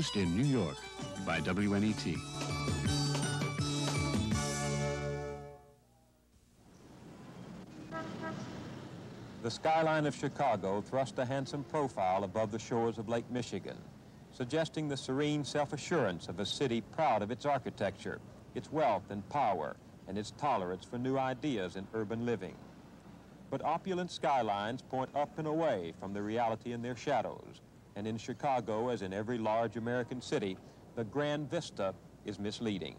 Produced in New York by WNET. The skyline of Chicago thrust a handsome profile above the shores of Lake Michigan, suggesting the serene self-assurance of a city proud of its architecture, its wealth and power, and its tolerance for new ideas in urban living. But opulent skylines point up and away from the reality in their shadows, and in Chicago, as in every large American city, the grand vista is misleading.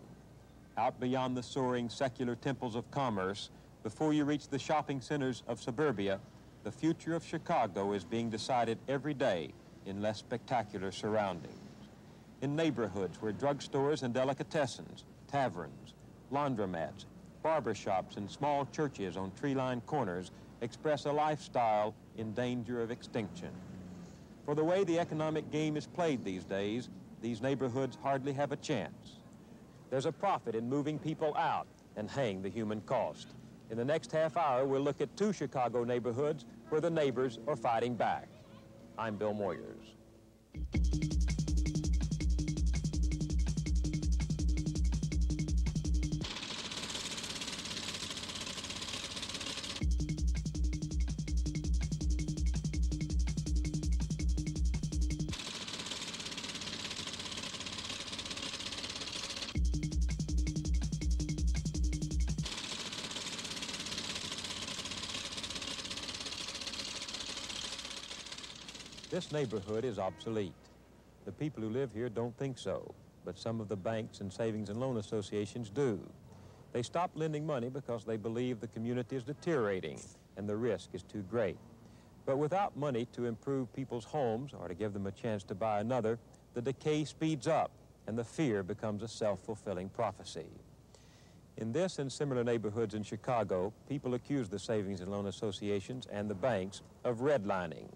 Out beyond the soaring secular temples of commerce, before you reach the shopping centers of suburbia, the future of Chicago is being decided every day in less spectacular surroundings. In neighborhoods where drugstores and delicatessens, taverns, laundromats, barbershops, and small churches on tree-lined corners express a lifestyle in danger of extinction. For the way the economic game is played these days, these neighborhoods hardly have a chance. There's a profit in moving people out and hang the human cost. In the next half hour, we'll look at 2 Chicago neighborhoods where the neighbors are fighting back. I'm Bill Moyers. This neighborhood is obsolete. The people who live here don't think so, but some of the banks and savings and loan associations do. They stop lending money because they believe the community is deteriorating and the risk is too great. But without money to improve people's homes or to give them a chance to buy another, the decay speeds up and the fear becomes a self-fulfilling prophecy. In this and similar neighborhoods in Chicago, people accuse the savings and loan associations and the banks of redlining.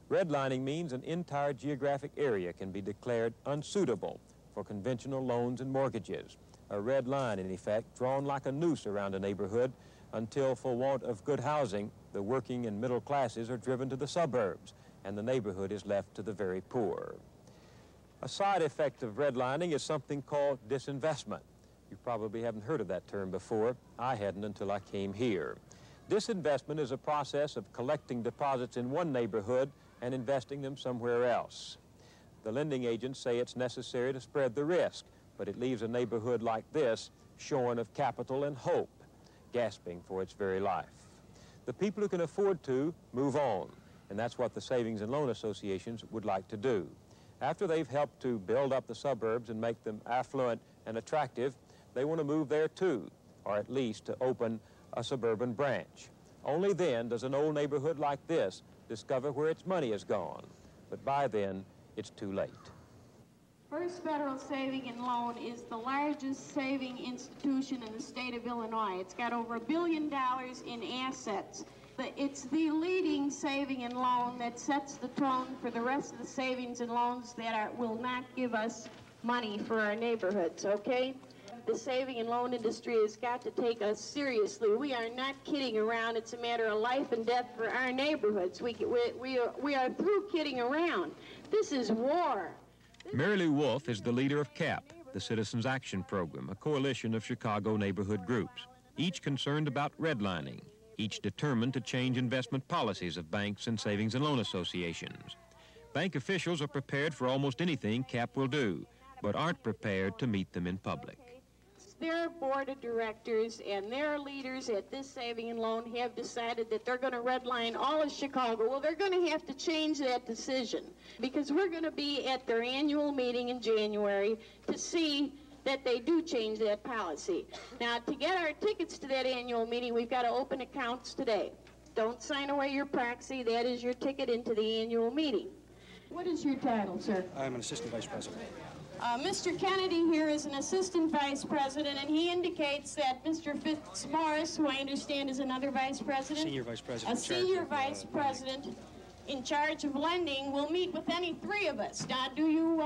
Redlining means an entire geographic area can be declared unsuitable for conventional loans and mortgages. A red line, in effect, drawn like a noose around a neighborhood until, for want of good housing, the working and middle classes are driven to the suburbs and the neighborhood is left to the very poor. A side effect of redlining is something called disinvestment. You probably haven't heard of that term before. I hadn't until I came here. Disinvestment is a process of collecting deposits in one neighborhood and investing them somewhere else. The lending agents say it's necessary to spread the risk, but it leaves a neighborhood like this shorn of capital and hope, gasping for its very life. The people who can afford to move on, and that's what the savings and loan associations would like to do. After they've helped to build up the suburbs and make them affluent and attractive, they want to move there too, or at least to open a suburban branch. Only then does an old neighborhood like this discover where its money has gone. But by then, it's too late. First Federal Saving and Loan is the largest saving institution in the state of Illinois. It's got over $1 billion in assets. It's the leading saving and loan that sets the tone for the rest of the savings and loans that will not give us money for our neighborhoods, okay? The saving and loan industry has got to take us seriously. We are not kidding around. It's a matter of life and death for our neighborhoods. We are through kidding around. This is war. Mary Lou Wolfe is the leader of CAP, the Citizens Action Program, a coalition of Chicago neighborhood groups, each concerned about redlining, each determined to change investment policies of banks and savings and loan associations. Bank officials are prepared for almost anything CAP will do, but aren't prepared to meet them in public. Their board of directors and their leaders at this saving and loan have decided that they're going to redline all of Chicago. Well, they're going to have to change that decision because we're going to be at their annual meeting in January to see that they do change that policy. Now, to get our tickets to that annual meeting, we've got to open accounts today. Don't sign away your proxy. That is your ticket into the annual meeting. What is your title, sir? I'm an assistant vice president. Mr. Kennedy here is an assistant vice president, and he indicates that Mr. Fitzmaurice, who I understand is another vice president, Senior vice president. a senior vice president in charge of lending, will meet with any three of us. Now, do you,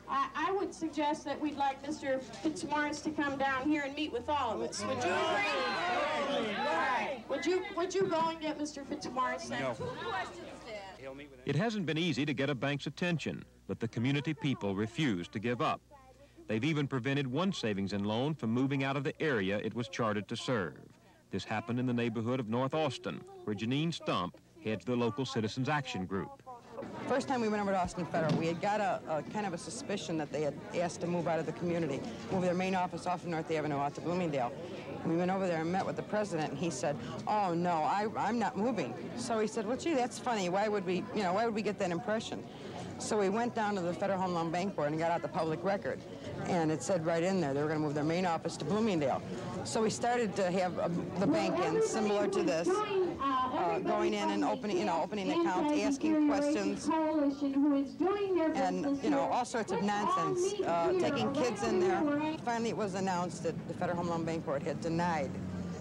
I would suggest that we'd like Mr. Fitzmaurice to come down here and meet with all of us. Would you agree? All right. Would you go and get Mr. Fitzmaurice then? No. Two questions then. It hasn't been easy to get a bank's attention, but the community people refuse to give up. They've even prevented one savings and loan from moving out of the area it was chartered to serve. This happened in the neighborhood of North Austin, where Janine Stump heads the local Citizens Action Group. First time we went over to Austin Federal, we had got a kind of a suspicion that they had asked to move out of the community, move their main office off of North Avenue out to Bloomingdale. And we went over there and met with the president, and he said, "Oh no, I'm not moving." So he said, "Well, gee, that's funny. Why would we get that impression?" So we went down to the Federal Home Loan Bank Board and got out the public record, and it said right in there they were going to move their main office to Bloomingdale. So we started to have the bank in similar to this, going in and opening accounts, asking questions, and all sorts of nonsense, taking kids in there. Finally, it was announced that the Federal Home Loan Bank Board had denied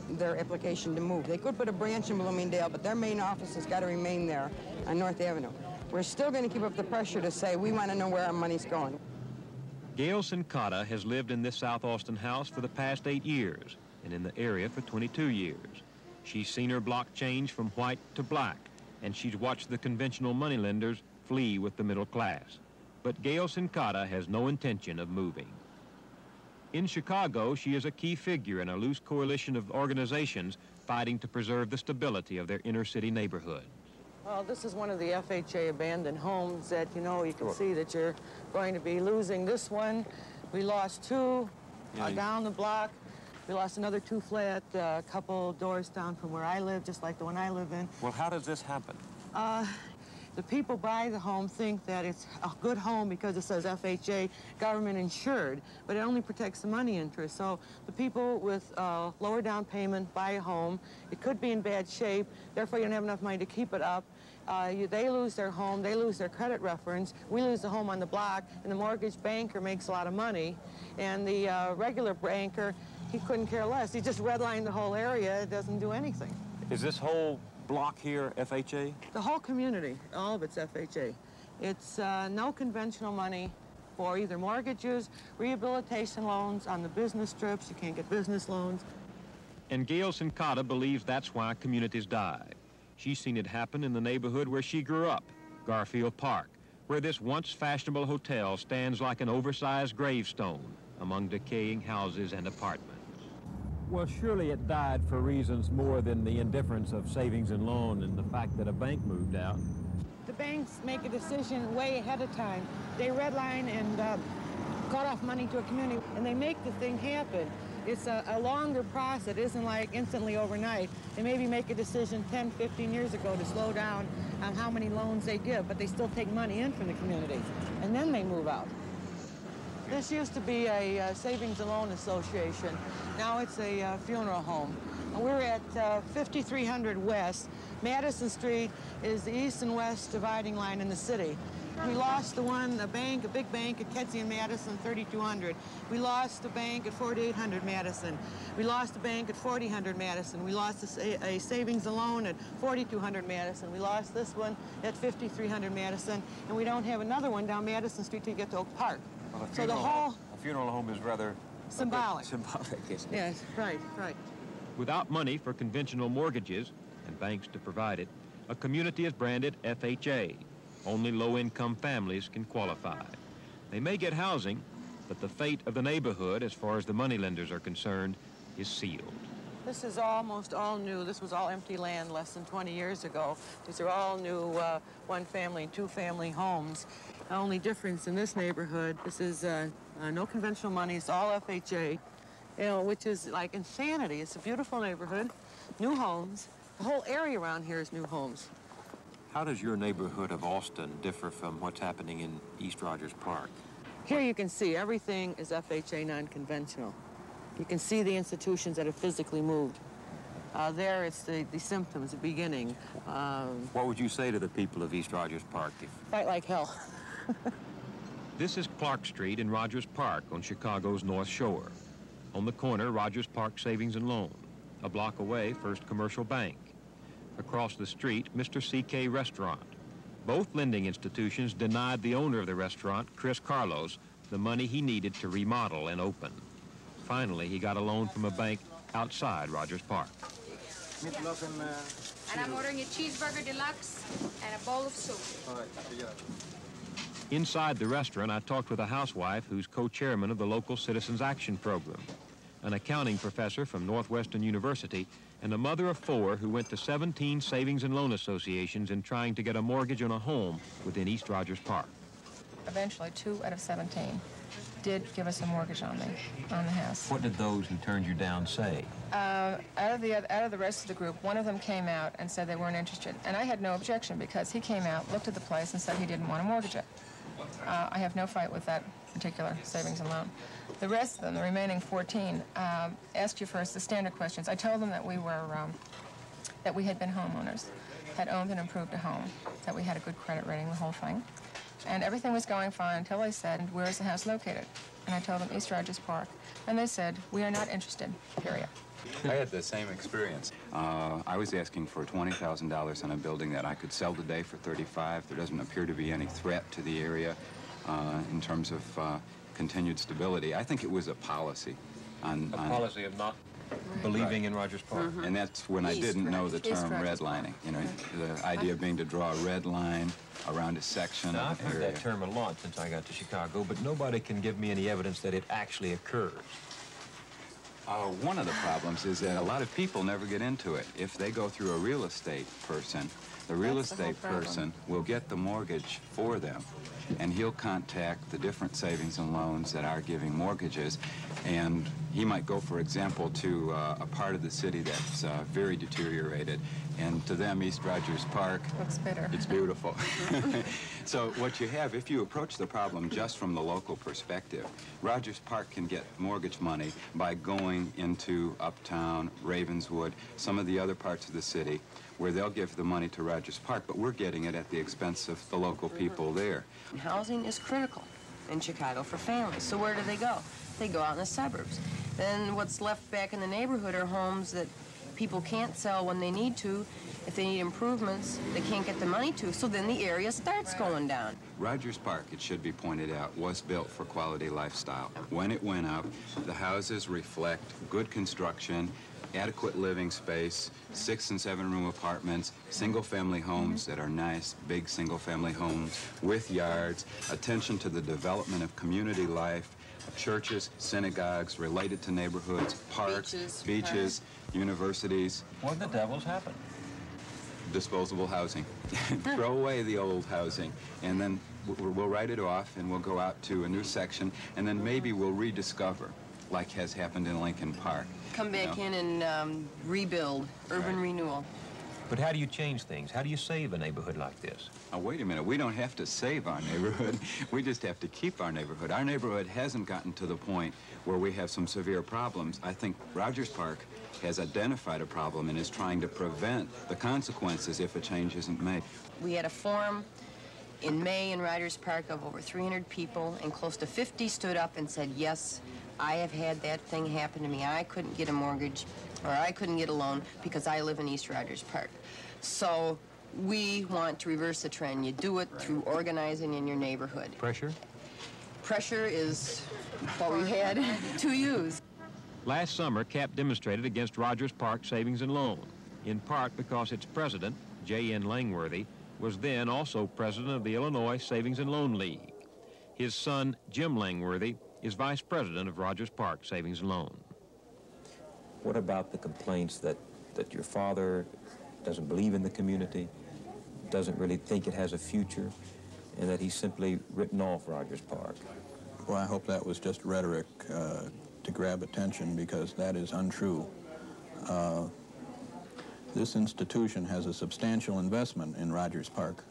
their application to move. They could put a branch in Bloomingdale, but their main office has got to remain there on North Avenue. We're still going to keep up the pressure to say we want to know where our money's going. Gail Sincata has lived in this South Austin house for the past 8 years and in the area for 22 years. She's seen her block change from white to black, and she's watched the conventional moneylenders flee with the middle class. But Gail Sincata has no intention of moving. In Chicago, she is a key figure in a loose coalition of organizations fighting to preserve the stability of their inner city neighborhood. Well, this is one of the FHA abandoned homes that, you can see that you're going to be losing this one. We lost two down the block. We lost another 2 flat, a couple doors down from where I live, just like the one I live in. Well, how does this happen? The people buy the home think that it's a good home because it says FHA, government insured, but it only protects the money interest. So the people with lower down payment buy a home. It could be in bad shape, therefore you don't have enough money to keep it up. They lose their home, they lose their credit reference, we lose the home on the block, and the mortgage banker makes a lot of money. And the regular banker, he couldn't care less. He just redlined the whole area, it doesn't do anything. Is this whole block here FHA? The whole community, all of it's FHA. It's no conventional money for either mortgages, rehabilitation loans on the business trips. You can't get business loans. And Gail Sincata believes that's why communities die. She's seen it happen in the neighborhood where she grew up, Garfield Park, where this once fashionable hotel stands like an oversized gravestone among decaying houses and apartments. Well, surely it died for reasons more than the indifference of savings and loan and the fact that a bank moved out. The banks make a decision way ahead of time. They redline and cut off money to a community, and they make the thing happen. It's a longer process. It isn't like instantly overnight. They maybe make a decision 10, 15 years ago to slow down on how many loans they give, but they still take money in from the community, and then they move out. This used to be a savings and loan association. Now it's a funeral home. We're at 5300 West. Madison Street is the east and west dividing line in the city. We lost a big bank at Kedzie and Madison, 3200. We lost a bank at 4800 Madison. We lost a bank at 4000 Madison. We lost a savings and loan at 4200 Madison. We lost this one at 5300 Madison, and we don't have another one down Madison Street till you get to Oak Park. Well, so the whole funeral home is rather symbolic. Symbolic, isn't it? Yes, right. Without money for conventional mortgages and banks to provide it, a community is branded FHA. Only low-income families can qualify. They may get housing, but the fate of the neighborhood, as far as the moneylenders are concerned, is sealed. This is almost all new. This was all empty land less than 20 years ago. These are all new one-family and two-family homes. The only difference in this neighborhood, this is no conventional money. It's all FHA, which is like insanity. It's a beautiful neighborhood, new homes. The whole area around here is new homes. How does your neighborhood of Austin differ from what's happening in East Rogers Park? Here you can see everything is FHA non-conventional. You can see the institutions that have physically moved. There it's the symptoms, the beginning. What would you say to the people of East Rogers Park? Fight like hell. This is Clark Street in Rogers Park on Chicago's North Shore. On the corner, Rogers Park Savings and Loan. A block away, First Commercial Bank. Across the street, Mr. C.K. Restaurant. Both lending institutions denied the owner of the restaurant, Chris Carlos, the money he needed to remodel and open. Finally, he got a loan from a bank outside Rogers Park. Meatloaf and... And I'm ordering a cheeseburger deluxe and a bowl of soup. All right, you got it. Inside the restaurant, I talked with a housewife who's co-chairman of the local Citizens Action Program, an accounting professor from Northwestern University, and a mother of 4 who went to 17 savings and loan associations in trying to get a mortgage on a home within East Rogers Park. Eventually, 2 out of 17 did give us a mortgage on the house. What did those who turned you down say? Out of the rest of the group, one of them came out and said they weren't interested. And I had no objection because he came out, looked at the place, and said he didn't want to mortgage it. I have no fight with that particular savings and loan. The rest of them, the remaining 14, asked you first the standard questions. I told them that we had been homeowners, had owned and improved a home, that we had a good credit rating, the whole thing. And everything was going fine until they said, where is the house located? And I told them East Rogers Park. And they said, we are not interested, period. I had the same experience. I was asking for $20,000 on a building that I could sell today for $35,000. There doesn't appear to be any threat to the area in terms of continued stability. I think it was a policy. Policy of not believing in Rogers Park. Mm-hmm. And that's when I didn't know the term redlining. You know, the idea being to draw a red line around a section Now, of I've heard area. that term a lot since I got to Chicago, but nobody can give me any evidence that it actually occurs. One of the problems is that a lot of people never get into it. If they go through a real estate person, the real estate person will get the mortgage for them, and he'll contact the different savings and loans that are giving mortgages, and he might go, for example, to a part of the city that's very deteriorated, and to them, East Rogers Park, Looks better. It's beautiful. So what you have, if you approach the problem just from the local perspective, Rogers Park can get mortgage money by going into Uptown, Ravenswood, some of the other parts of the city, where they'll give the money to Rogers Park, but we're getting it at the expense of the local people there. Housing is critical in Chicago for families. So where do they go? They go out in the suburbs. Then what's left back in the neighborhood are homes that people can't sell when they need to. If they need improvements, they can't get the money to, so then the area starts going down. Rogers Park, it should be pointed out, was built for quality lifestyle. When it went up, the houses reflect good construction, adequate living space, 6- and 7-room apartments, single-family homes that are nice, big single-family homes with yards, attention to the development of community life, churches, synagogues related to neighborhoods, parks, beaches, universities. What the devil's happened? Disposable housing. Throw away the old housing, and then we'll write it off, and we'll go out to a new section, and then maybe we'll rediscover, like has happened in Lincoln Park. Come back in and rebuild, urban renewal. But how do you change things? How do you save a neighborhood like this? Now, wait a minute. We don't have to save our neighborhood. We just have to keep our neighborhood. Our neighborhood hasn't gotten to the point where we have some severe problems. I think Rogers Park has identified a problem and is trying to prevent the consequences if a change isn't made. We had a forum in May in Rogers Park of over 300 people, and close to 50 stood up and said, yes, I have had that thing happen to me. I couldn't get a mortgage, or I couldn't get a loan because I live in East Rogers Park. So we want to reverse the trend. You do it through organizing in your neighborhood. Pressure? Pressure is what we had to use. Last summer, CAP demonstrated against Rogers Park Savings and Loan, in part because its president, J.N. Langworthy, was then also president of the Illinois Savings and Loan League. His son, Jim Langworthy, is vice president of Rogers Park Savings and Loan. What about the complaints that your father doesn't believe in the community, doesn't really think it has a future, and that he's simply written off Rogers Park? Well, I hope that was just rhetoric to grab attention, because that is untrue. This institution has a substantial investment in Rogers Park.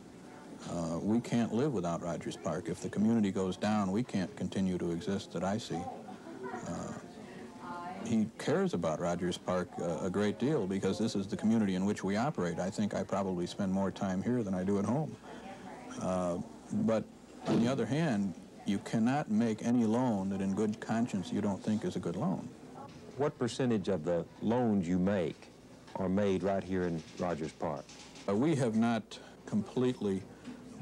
We can't live without Rogers Park. If the community goes down, we can't continue to exist, that I see. He cares about Rogers Park a great deal, because this is the community in which we operate. I think I probably spend more time here than I do at home. But on the other hand, you cannot make any loan that in good conscience you don't think is a good loan. What percentage of the loans you make are made right here in Rogers Park? We have not completely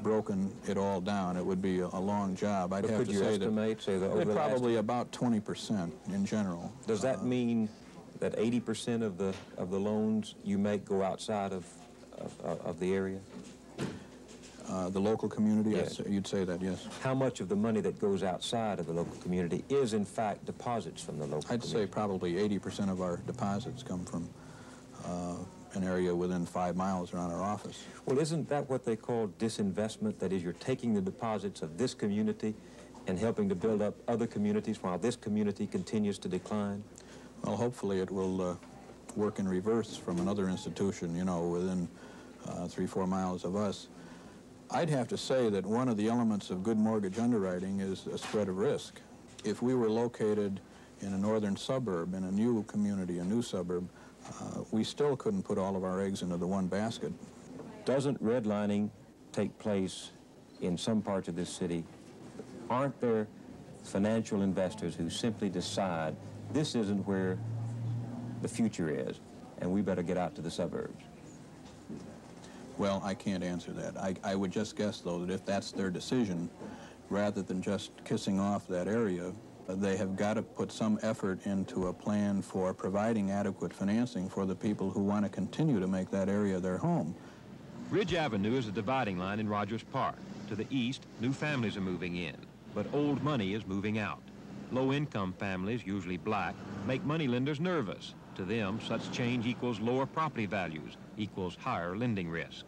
broken it all down. It would be a long job. I'd have to say that say that over probably about 20% in general. Does that mean that 80% of the loans you make go outside of the area? The local community, Yes. you'd say that, yes. How much of the money that goes outside of the local community is, in fact, deposits from the local I'd community? say probably 80% of our deposits come from an area within 5 miles around our office. Well, isn't that what they call disinvestment? That is, you're taking the deposits of this community and helping to build up other communities while this community continues to decline? Well, hopefully it will work in reverse from another institution, you know, within 3-4 miles of us. I'd have to say that one of the elements of good mortgage underwriting is a spread of risk. If we were located in a northern suburb, in a new community, a new suburb, we still couldn't put all of our eggs into the one basket. Doesn't redlining take place in some parts of this city? Aren't there financial investors who simply decide this isn't where the future is and we better get out to the suburbs? Well, I can't answer that. I would just guess, though, that if that's their decision, rather than just kissing off that area, they have got to put some effort into a plan for providing adequate financing for the people who want to continue to make that area their home. Ridge Avenue is a dividing line in Rogers Park. To the east, new families are moving in, but old money is moving out. Low-income families, usually black, make moneylenders nervous. To them, such change equals lower property values, equals higher lending risk.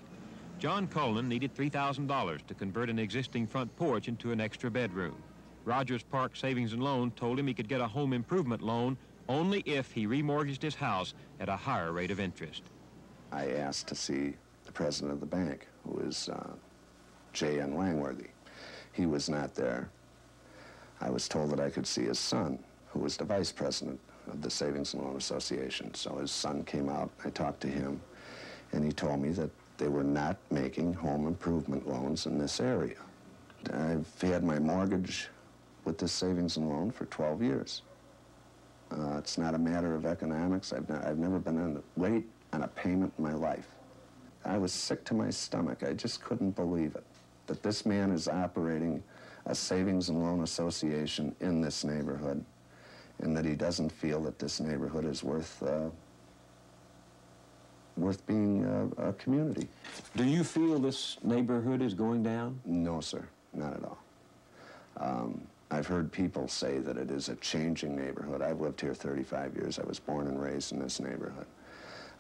John Cullen needed $3,000 to convert an existing front porch into an extra bedroom. Rogers Park Savings and Loan told him he could get a home improvement loan only if he remortgaged his house at a higher rate of interest. I asked to see the president of the bank, who is J.N. Langworthy. He was not there. I was told that I could see his son, who was the vice president of the Savings and Loan Association. So his son came out, I talked to him, and he told me that they were not making home improvement loans in this area. I've had my mortgage with this savings and loan for 12 years. It's not a matter of economics. I've never been late on a payment in my life. I was sick to my stomach. I just couldn't believe it, that this man is operating a savings and loan association in this neighborhood, and that he doesn't feel that this neighborhood is worth being a community. Do you feel this neighborhood is going down? No, sir, not at all. I've heard people say that it is a changing neighborhood. I've lived here 35 years. I was born and raised in this neighborhood.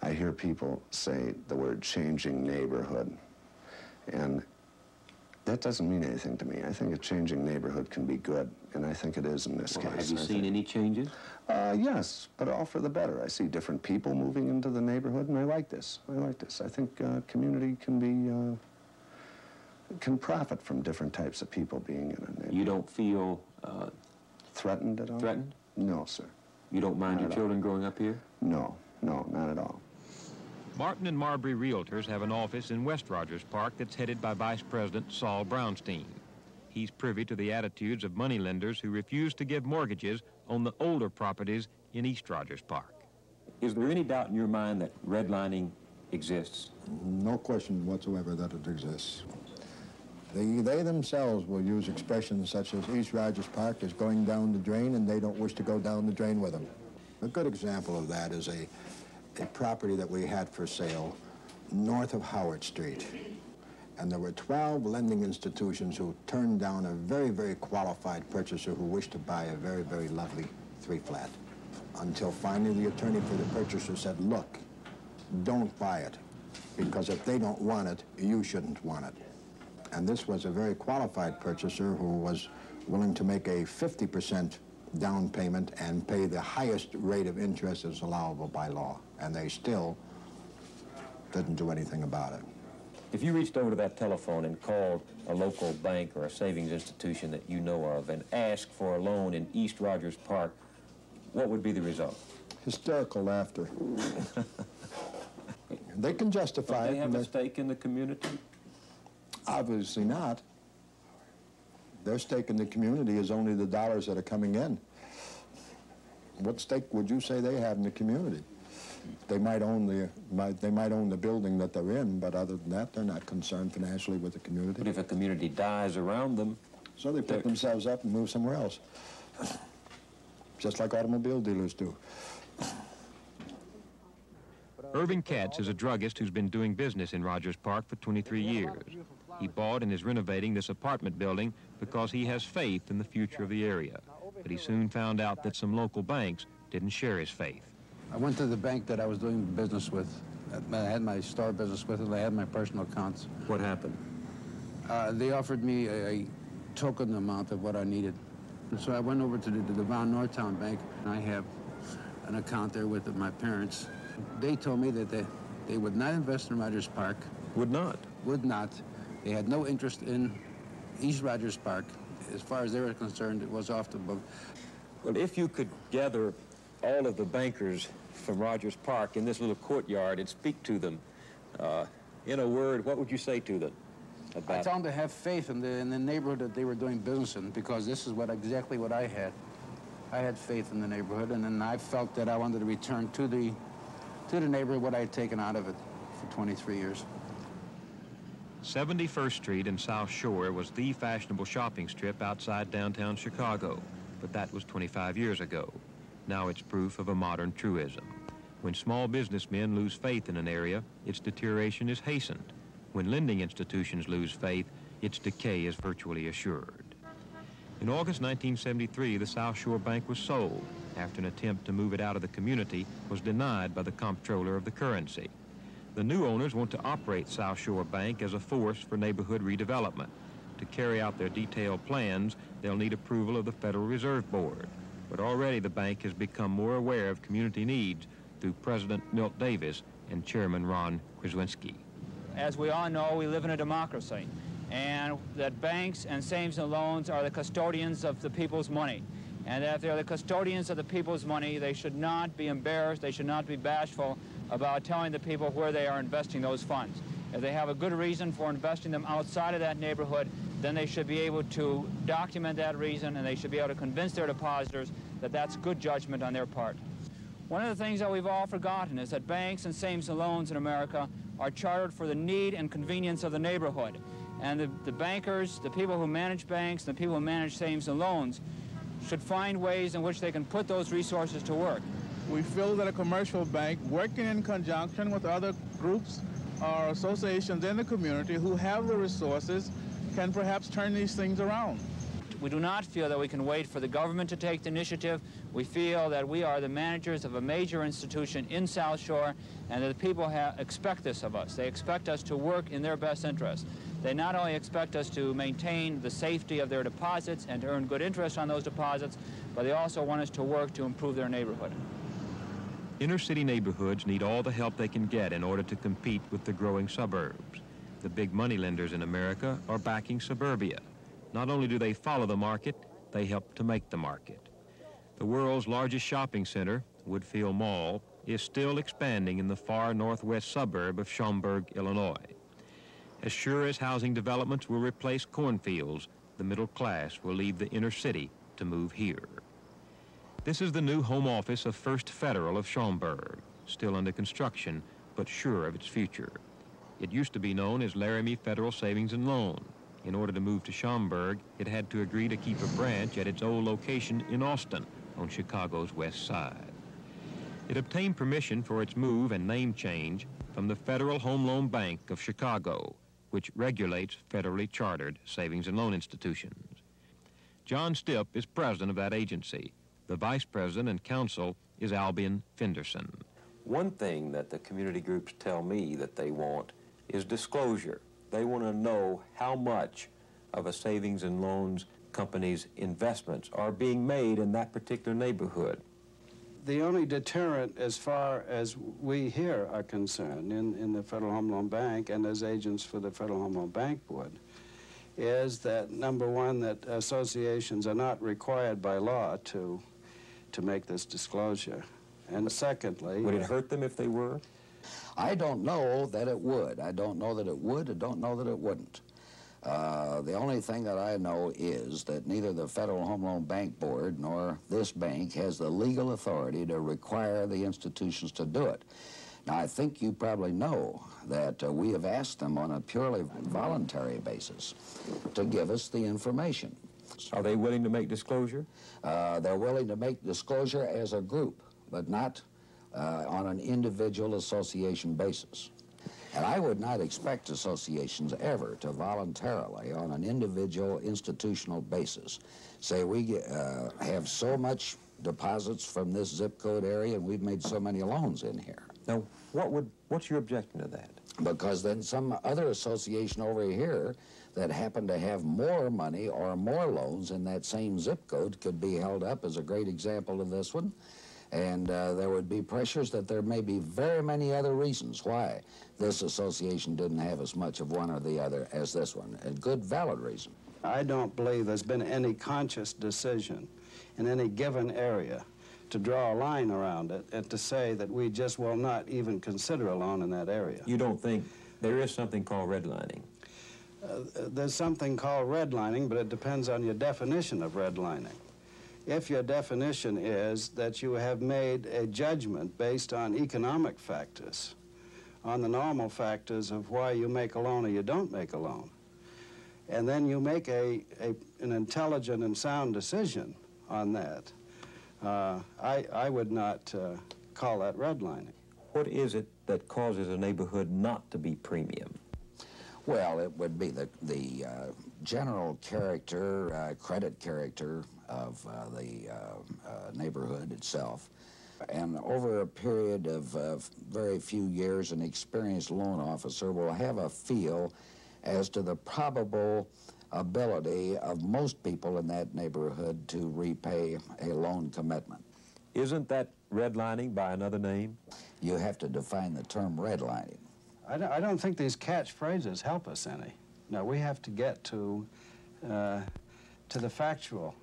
I hear people say the word changing neighborhood, and that doesn't mean anything to me. I think a changing neighborhood can be good, and I think it is in this case. Have you seen any changes? Yes, but all for the better. I see different people moving into the neighborhood, and I like this. I like this. I think community can profit from different types of people being in a neighborhood. You don't feel threatened at all? Threatened? No, sir. You don't mind your children growing up here? No, no, not at all. Martin and Marbury Realtors have an office in West Rogers Park that's headed by Vice President Saul Brownstein. He's privy to the attitudes of moneylenders who refuse to give mortgages on the older properties in East Rogers Park. Is there any doubt in your mind that redlining exists? No question whatsoever that it exists. They themselves will use expressions such as East Rogers Park is going down the drain, and they don't wish to go down the drain with them. A good example of that is a property that we had for sale north of Howard Street. And there were 12 lending institutions who turned down a very, very qualified purchaser who wished to buy a very, very lovely 3-flat. Until finally the attorney for the purchaser said, look, don't buy it, because if they don't want it, you shouldn't want it. And this was a very qualified purchaser who was willing to make a 50% down payment and pay the highest rate of interest as allowable by law. And they still didn't do anything about it. If you reached over to that telephone and called a local bank or a savings institution that you know of and asked for a loan in East Rogers Park, what would be the result? Hysterical laughter. They can justify it. Do they have a stake in the community? Obviously not. Their stake in the community is only the dollars that are coming in. What stake would you say they have in the community? They might own the building that they're in, but other than that, they're not concerned financially with the community. But if a community dies around them, so they pick themselves up and move somewhere else, just like automobile dealers do. Irving Katz is a druggist who's been doing business in Rogers Park for 23 years. He bought and is renovating this apartment building because he has faith in the future of the area. But he soon found out that some local banks didn't share his faith. I went to the bank that I was doing business with. I had my store business with, and I had my personal accounts. What happened? They offered me a token amount of what I needed. And so I went over to the Devon Northtown Bank. I have an account there with my parents. They told me that they would not invest in Rogers Park. Would not? Would not. They had no interest in East Rogers Park. As far as they were concerned, it was off the book. Well, if you could gather all of the bankers from Rogers Park in this little courtyard and speak to them, in a word, what would you say to them about? I told them to have faith in the neighborhood that they were doing business in, because this is exactly what I had. I had faith in the neighborhood, and then I felt that I wanted to return to the neighborhood what I had taken out of it for 23 years. 71st Street in South Shore was the fashionable shopping strip outside downtown Chicago, but that was 25 years ago. Now it's proof of a modern truism. When small businessmen lose faith in an area, its deterioration is hastened. When lending institutions lose faith, its decay is virtually assured. In August 1973, the South Shore Bank was sold after an attempt to move it out of the community was denied by the comptroller of the currency. The new owners want to operate South Shore Bank as a force for neighborhood redevelopment. To carry out their detailed plans, they'll need approval of the Federal Reserve Board. But already the bank has become more aware of community needs through President Milt Davis and Chairman Ron Krasinski. As we all know, we live in a democracy, and that banks and savings and loans are the custodians of the people's money. And that if they're the custodians of the people's money, they should not be embarrassed, they should not be bashful about telling the people where they are investing those funds. If they have a good reason for investing them outside of that neighborhood, then they should be able to document that reason, and they should be able to convince their depositors that that's good judgment on their part. One of the things that we've all forgotten is that banks and savings and loans in America are chartered for the need and convenience of the neighborhood. And the bankers, the people who manage banks, the people who manage savings and loans should find ways in which they can put those resources to work. We feel that a commercial bank, working in conjunction with other groups or associations in the community who have the resources, can perhaps turn these things around. We do not feel that we can wait for the government to take the initiative. We feel that we are the managers of a major institution in South Shore, and that the people expect this of us. They expect us to work in their best interest. They not only expect us to maintain the safety of their deposits and to earn good interest on those deposits, but they also want us to work to improve their neighborhood. Inner city neighborhoods need all the help they can get in order to compete with the growing suburbs. The big money lenders in America are backing suburbia. Not only do they follow the market, they help to make the market. The world's largest shopping center, Woodfield Mall, is still expanding in the far northwest suburb of Schaumburg, Illinois. As sure as housing developments will replace cornfields, the middle class will leave the inner city to move here. This is the new home office of First Federal of Schaumburg, still under construction, but sure of its future. It used to be known as Laramie Federal Savings and Loan. In order to move to Schaumburg, it had to agree to keep a branch at its old location in Austin, on Chicago's west side. It obtained permission for its move and name change from the Federal Home Loan Bank of Chicago, which regulates federally chartered savings and loan institutions. John Stipp is president of that agency. The vice president and counsel is Albion Fenderson. One thing that the community groups tell me that they want is disclosure. They want to know how much of a savings and loans company's investments are being made in that particular neighborhood. The only deterrent as far as we here are concerned in the Federal Home Loan Bank and as agents for the Federal Home Loan Bank Board is that, number one, that associations are not required by law to make this disclosure. And secondly... Would it hurt them if they were? I don't know that it would. I don't know that it would. I don't know that it wouldn't. The only thing that I know is that neither the Federal Home Loan Bank Board nor this bank has the legal authority to require the institutions to do it. Now, I think you probably know that we have asked them on a purely voluntary basis to give us the information. Are they willing to make disclosure? They're willing to make disclosure as a group, but not on an individual association basis. And I would not expect associations ever to voluntarily, on an individual institutional basis, say we have so much deposits from this zip code area and we've made so many loans in here. Now, what's your objection to that? Because then some other association over here that happened to have more money or more loans in that same zip code could be held up as a great example of this one. And there would be pressures that there may be very many other reasons why this association didn't have as much of one or the other as this one. A good, valid reason. I don't believe there's been any conscious decision in any given area to draw a line around it and to say that we just will not even consider a loan in that area. You don't think there is something called redlining? There's something called redlining, but it depends on your definition of redlining. If your definition is that you have made a judgment based on economic factors, on the normal factors of why you make a loan or you don't make a loan, and then you make an intelligent and sound decision on that, I would not call that redlining. What is it that causes a neighborhood not to be premium? Well, it would be the general character, credit character of the neighborhood itself. And over a period of very few years, an experienced loan officer will have a feel as to the probable ability of most people in that neighborhood to repay a loan commitment. Isn't that redlining by another name? You have to define the term redlining. I don't think these catchphrases help us any. No, we have to get to the factual.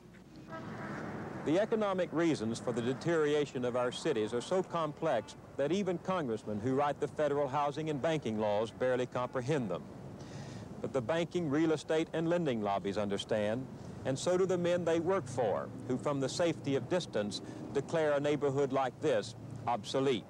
The economic reasons for the deterioration of our cities are so complex that even congressmen who write the federal housing and banking laws barely comprehend them. But the banking, real estate, and lending lobbies understand, and so do the men they work for, who from the safety of distance declare a neighborhood like this obsolete.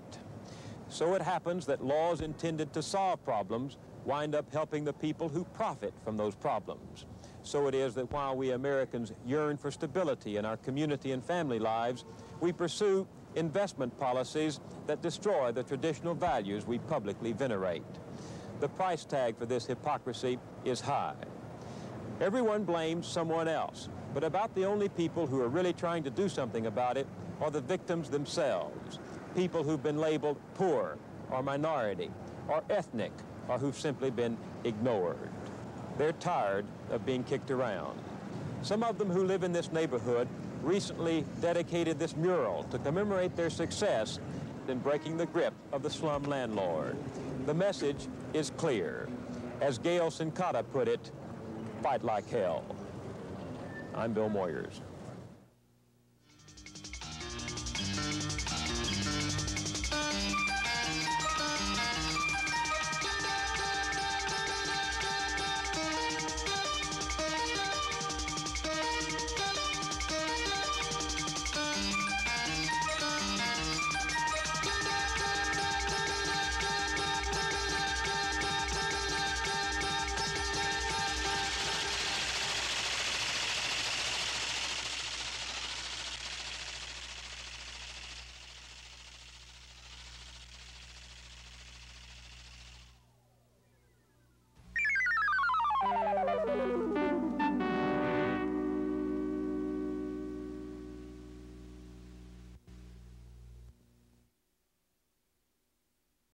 So it happens that laws intended to solve problems wind up helping the people who profit from those problems. So it is that while we Americans yearn for stability in our community and family lives, we pursue investment policies that destroy the traditional values we publicly venerate. The price tag for this hypocrisy is high. Everyone blames someone else, but about the only people who are really trying to do something about it are the victims themselves, people who've been labeled poor or minority or ethnic or who've simply been ignored. They're tired of being kicked around. Some of them who live in this neighborhood recently dedicated this mural to commemorate their success in breaking the grip of the slum landlord. The message is clear. As Gail Sincata put it, fight like hell. I'm Bill Moyers.